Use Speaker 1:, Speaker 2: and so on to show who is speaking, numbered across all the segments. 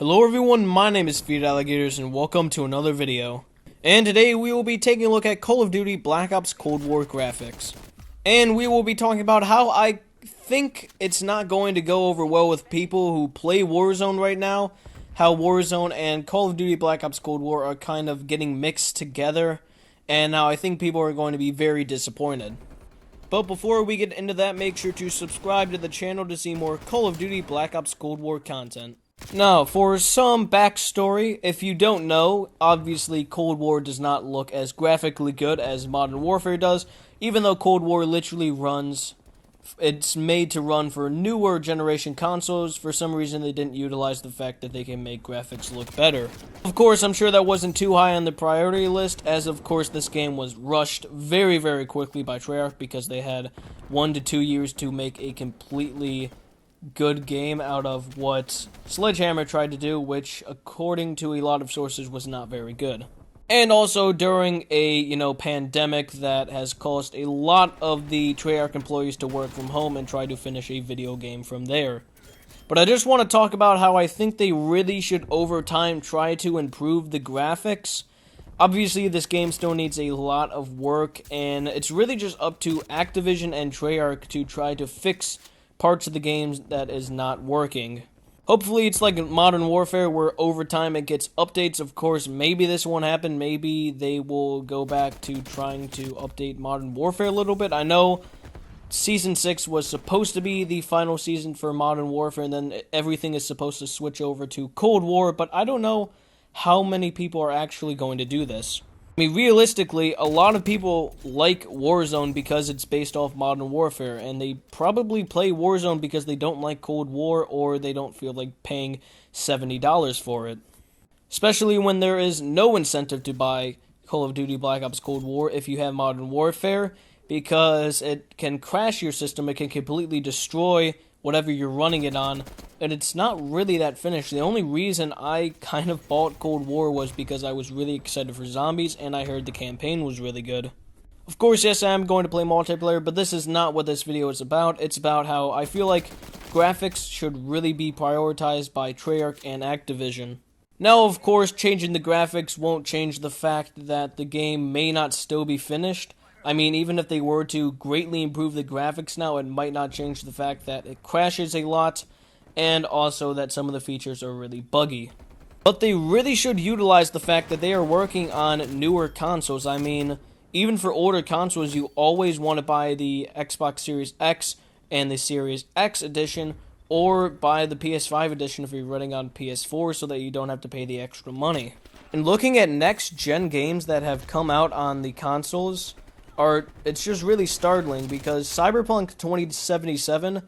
Speaker 1: Hello everyone, my name is Feed Alligators and welcome to another video. And today we will be taking a look at Call of Duty Black Ops Cold War graphics. And we will be talking about how I think it's not going to go over well with people who play Warzone right now. How Warzone and Call of Duty Black Ops Cold War are kind of getting mixed together. And now I think people are going to be very disappointed. But before we get into that, make sure to subscribe to the channel to see more Call of Duty Black Ops Cold War content. Now, for some backstory, if you don't know, obviously Cold War does not look as graphically good as Modern Warfare does, even though Cold War literally runs, it's made to run for newer generation consoles. For some reason they didn't utilize the fact that they can make graphics look better. Of course, I'm sure that wasn't too high on the priority list, as of course this game was rushed very quickly by Treyarch because they had 1 to 2 years to make a completely good game out of what Sledgehammer tried to do, which according to a lot of sources was not very good. And also during a, pandemic that has caused a lot of the Treyarch employees to work from home and try to finish a video game from there. But I just want to talk about how I think they really should over time try to improve the graphics. Obviously this game still needs a lot of work, and it's really just up to Activision and Treyarch to try to fix parts of the games that is not working. Hopefully it's like Modern Warfare where over time it gets updates. Of course, maybe this won't happen. Maybe they will go back to trying to update Modern Warfare a little bit. I know Season 6 was supposed to be the final season for Modern Warfare, and then everything is supposed to switch over to Cold War, but I don't know how many people are actually going to do this. I mean, realistically, a lot of people like Warzone because it's based off Modern Warfare, and they probably play Warzone because they don't like Cold War or they don't feel like paying $70 for it. Especially when there is no incentive to buy Call of Duty Black Ops Cold War if you have Modern Warfare, because it can crash your system, it can completely destroy whatever you're running it on, and it's not really that finished. The only reason I kind of bought Cold War was because I was really excited for zombies, and I heard the campaign was really good. Of course, yes, I am going to play multiplayer, but this is not what this video is about. It's about how I feel like graphics should really be prioritized by Treyarch and Activision. Now, of course, changing the graphics won't change the fact that the game may not still be finished. I mean, even if they were to greatly improve the graphics now, it might not change the fact that it crashes a lot, and also that some of the features are really buggy. But they really should utilize the fact that they are working on newer consoles. I mean, even for older consoles, you always want to buy the Xbox Series X and the Series X edition, or buy the PS5 edition if you're running on PS4 so that you don't have to pay the extra money. And looking at next-gen games that have come out on the consoles, it's just really startling, because Cyberpunk 2077,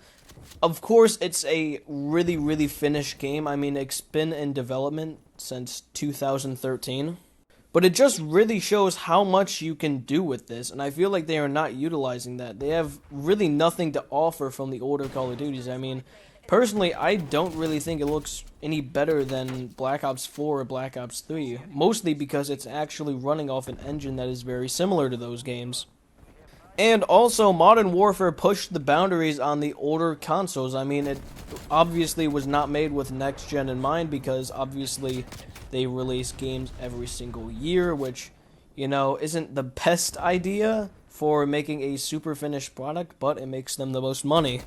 Speaker 1: of course, it's a really finished game. I mean, it's been in development since 2013. But it just really shows how much you can do with this, and I feel like they are not utilizing that. They have really nothing to offer from the older Call of Duties. I mean, personally, I don't really think it looks any better than Black Ops 4 or Black Ops 3, mostly because it's actually running off an engine that is very similar to those games. And also, Modern Warfare pushed the boundaries on the older consoles. I mean, it obviously was not made with next gen in mind, because obviously they release games every single year, which, isn't the best idea for making a super finished product, but it makes them the most money.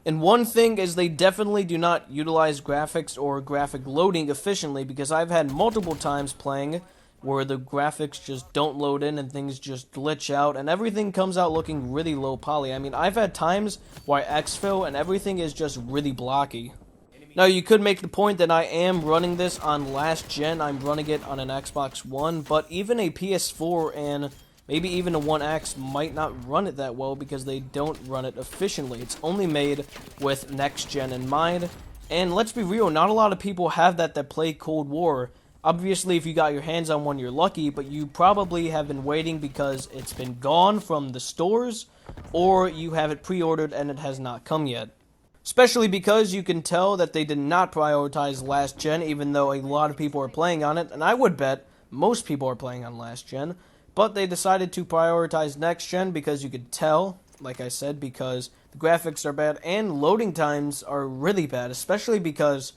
Speaker 1: And one thing is, they definitely do not utilize graphics or graphic loading efficiently, because I've had multiple times playing where the graphics just don't load in and things just glitch out and everything comes out looking really low poly. I mean, I've had times where I exfil and everything is just really blocky. Now, you could make the point that I am running this on last gen. I'm running it on an Xbox One, but even a PS4 and maybe even a One X might not run it that well because they don't run it efficiently. It's only made with next gen in mind, and let's be real, not a lot of people have that play Cold War. Obviously, if you got your hands on one, you're lucky, but you probably have been waiting because it's been gone from the stores, or you have it pre-ordered and it has not come yet. Especially because you can tell that they did not prioritize last gen, even though a lot of people are playing on it, and I would bet most people are playing on last gen, but they decided to prioritize next gen because you could tell, like I said, because the graphics are bad and loading times are really bad, especially because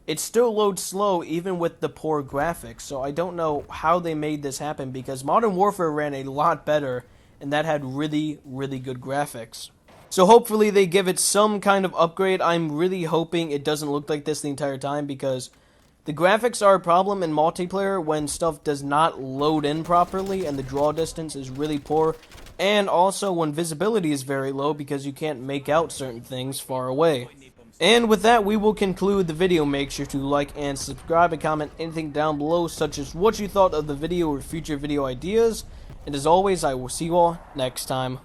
Speaker 1: it still loads slow even with the poor graphics. So I don't know how they made this happen, because Modern Warfare ran a lot better and that had really, really good graphics. So hopefully they give it some kind of upgrade. I'm really hoping it doesn't look like this the entire time, because the graphics are a problem in multiplayer when stuff does not load in properly and the draw distance is really poor, and also when visibility is very low because you can't make out certain things far away. And with that, we will conclude the video. Make sure to like and subscribe and comment anything down below, such as what you thought of the video or future video ideas. And as always, I will see you all next time.